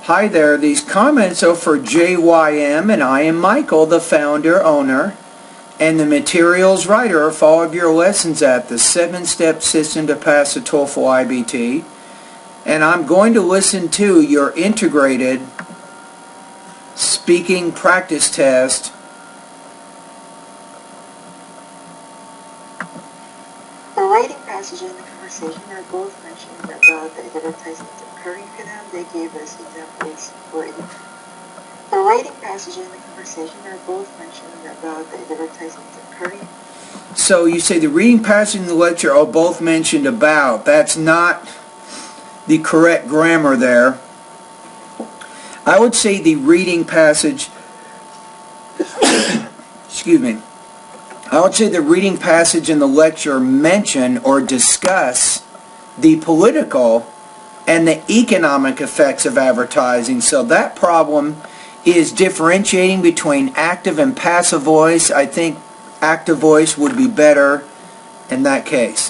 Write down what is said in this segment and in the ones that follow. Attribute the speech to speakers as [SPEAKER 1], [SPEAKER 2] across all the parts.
[SPEAKER 1] Hi there, these comments are for JYM, and I am Michael, the founder, owner, and the materials writer for all of your lessons at the 7-step system to pass the TOEFL IBT. And I'm going to listen to your integrated speaking practice test.
[SPEAKER 2] The writing passage and the conversation are both mentioned about the advertisements occurring to them. They gave us examples for it. The writing passage and the conversation are both mentioned about the advertisements occurring.
[SPEAKER 1] So you say the reading passage and the lecture are both mentioned about. That's not the correct grammar there. I would say the reading passage, excuse me, I would say the reading passage and the lecture mention or discuss the political and the economic effects of advertising. So that problem is differentiating between active and passive voice. I think active voice would be better in that case.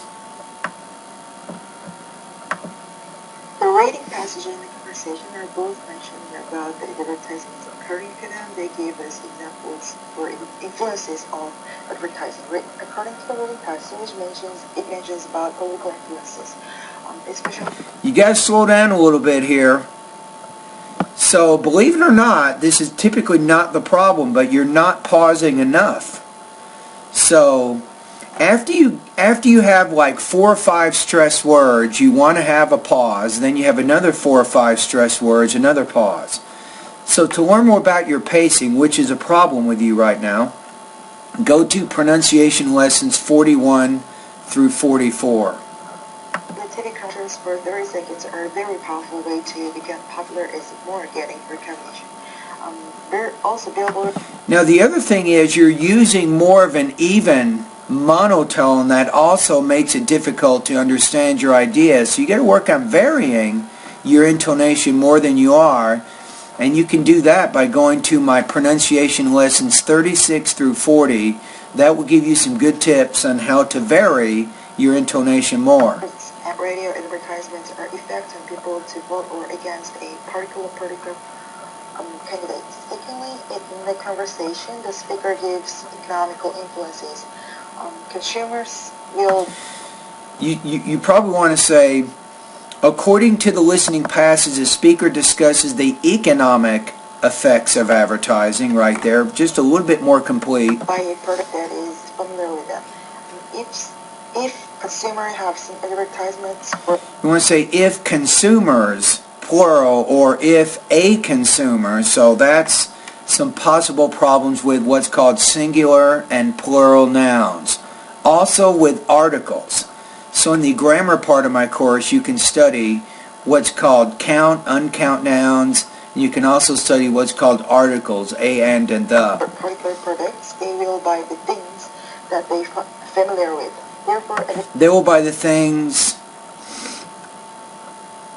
[SPEAKER 2] The writing passage and the conversation are both mentioned about the advertisements occurring to them. They gave us examples for influences of advertising. According to the writing passage, it mentions about political influences, especially.
[SPEAKER 1] You guys slow down a little bit here. So believe it or not, this is typically not the problem, but you're not pausing enough. So after you have like 4 or 5 stress words, you want to have a pause. Then you have another 4 or 5 stress words, another pause. So to learn more about your pacing, which is a problem with you right now, go to pronunciation lessons 41 through 44.
[SPEAKER 2] The TV commercials for 30 seconds are a very powerful way to become popular as more getting recognition. They're also billboard.
[SPEAKER 1] Now the other thing is you're using more of an even monotone that also makes it difficult to understand your ideas. So you got to work on varying your intonation more than you are. And you can do that by going to my pronunciation lessons 36 through 40. That will give you some good tips on how to vary your intonation more.
[SPEAKER 2] Radio advertisements are effective on people to vote or against a particular political candidate. Secondly, in the conversation, the speaker gives economical influences. Consumers will...
[SPEAKER 1] You probably want to say, according to the listening passage, the speaker discusses the economic effects of advertising, right there, just a little bit more complete.
[SPEAKER 2] By a product that is familiar with them. If consumers have some advertisements for...
[SPEAKER 1] You want to say if consumers, plural, or if a consumer. So that's some possible problems with what's called singular and plural nouns. Also with articles. So in the grammar part of my course, you can study what's called count, uncount nouns. You can also study what's called articles, a, and the.
[SPEAKER 2] For particular products, they will buy the things that they're familiar with. Therefore,
[SPEAKER 1] they will buy the things.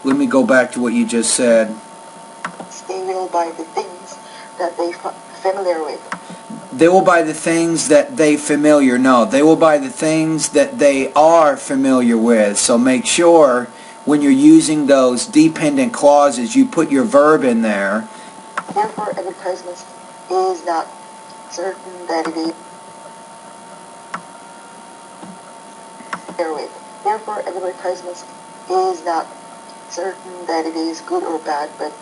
[SPEAKER 1] Let me go back to what you just said.
[SPEAKER 2] They will buy the things that they're familiar with.
[SPEAKER 1] They will buy the things that they familiar. No, they will buy the things that they are familiar with. So make sure when you're using those dependent clauses, you put your verb in there.
[SPEAKER 2] Therefore, advertisements is not certain that it is with. Therefore, advertisements is not certain that it is good or bad, but...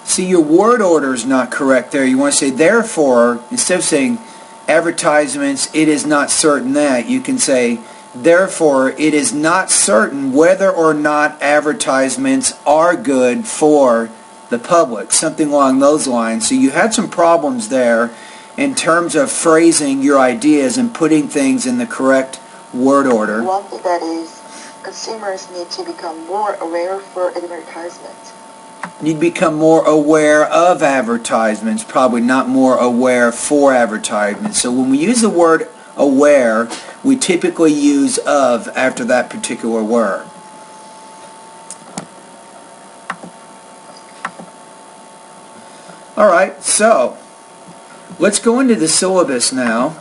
[SPEAKER 1] See, your word order is not correct there. You want to say, therefore, instead of saying advertisements, it is not certain that, you can say, therefore, it is not certain whether or not advertisements are good for the public. Something along those lines. So you had some problems there in terms of phrasing your ideas and putting things in the correct word order.
[SPEAKER 2] One thing that is, consumers need to become more aware for advertisements.
[SPEAKER 1] You'd become more aware of advertisements, probably not more aware for advertisements. So when we use the word aware, we typically use of after that particular word. Alright, so let's go into the syllabus now.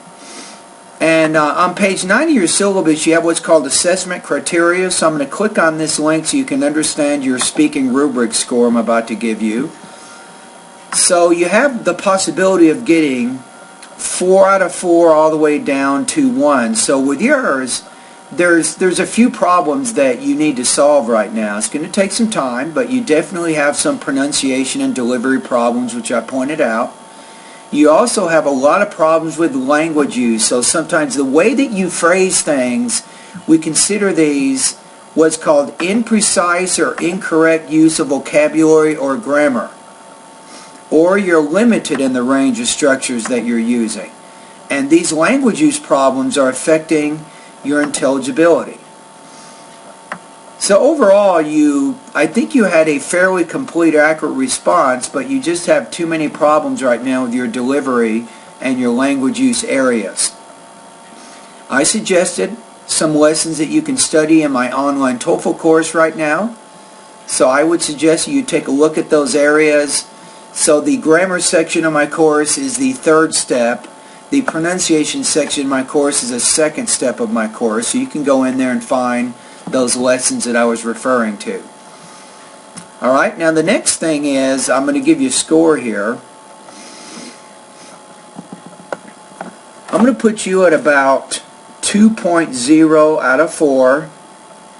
[SPEAKER 1] And on page 9 of your syllabus, you have what's called assessment criteria. So I'm going to click on this link so you can understand your speaking rubric score I'm about to give you. So you have the possibility of getting 4 out of 4 all the way down to 1. So with yours, there's a few problems that you need to solve right now. It's going to take some time, but you definitely have some pronunciation and delivery problems, which I pointed out. You also have a lot of problems with language use. So sometimes the way that you phrase things, we consider these what's called imprecise or incorrect use of vocabulary or grammar. Or you're limited in the range of structures that you're using. And these language use problems are affecting your intelligibility. So overall, I think you had a fairly complete, accurate response, but you just have too many problems right now with your delivery and your language use areas. I suggested some lessons that you can study in my online TOEFL course right now. So I would suggest you take a look at those areas. So the grammar section of my course is the 3rd step. The pronunciation section of my course is the 2nd step of my course. So you can go in there and find those lessons that I was referring to. Alright, now the next thing is, I'm going to give you a score here. I'm going to put you at about 2.0 out of 4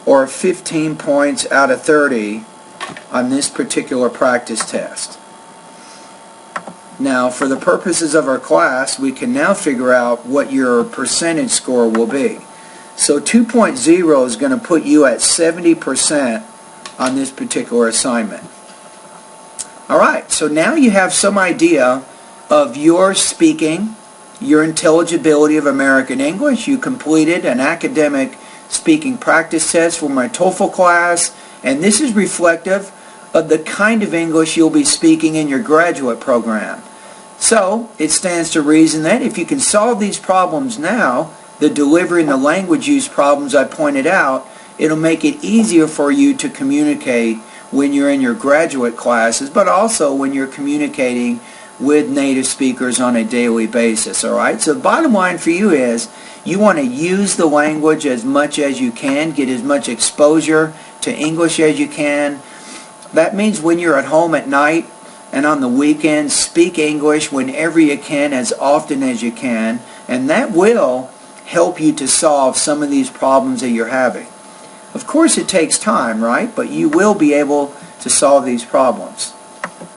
[SPEAKER 1] or 15 points out of 30 on this particular practice test. Now, for the purposes of our class, we can now figure out what your percentage score will be. So 2.0 is going to put you at 70% on this particular assignment. Alright, so now you have some idea of your speaking, your intelligibility of American English. You completed an academic speaking practice test for my TOEFL class, and this is reflective of the kind of English you'll be speaking in your graduate program. So, it stands to reason that if you can solve these problems now, the delivery and the language use problems I pointed out, it'll make it easier for you to communicate when you're in your graduate classes, but also when you're communicating with native speakers on a daily basis. Alright, so the bottom line for you is you want to use the language as much as you can, get as much exposure to English as you can. That means when you're at home at night and on the weekends, speak English whenever you can, as often as you can, and that will help you to solve some of these problems that you're having. Of course it takes time, right? But you will be able to solve these problems.